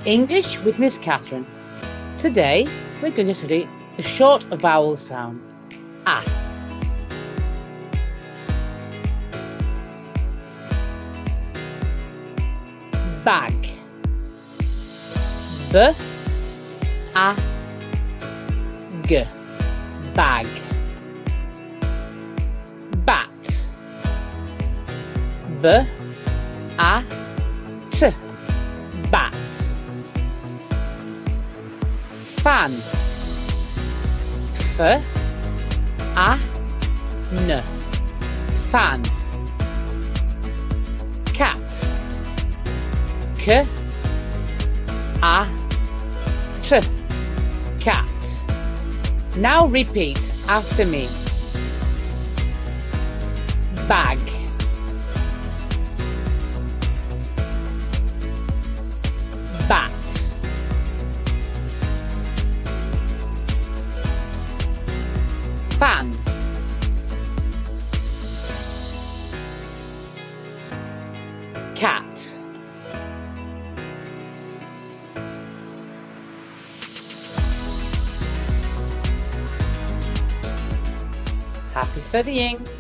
English with Miss Catherine. Today we're going to study the short vowel sound A. Bag. B A G. Bag. Bat. B A T. Bat. Fan. F A N. Fan. Cat. K A T. Cat. Now repeat after me. Bag. Bat. Fan. Cat. Happy studying!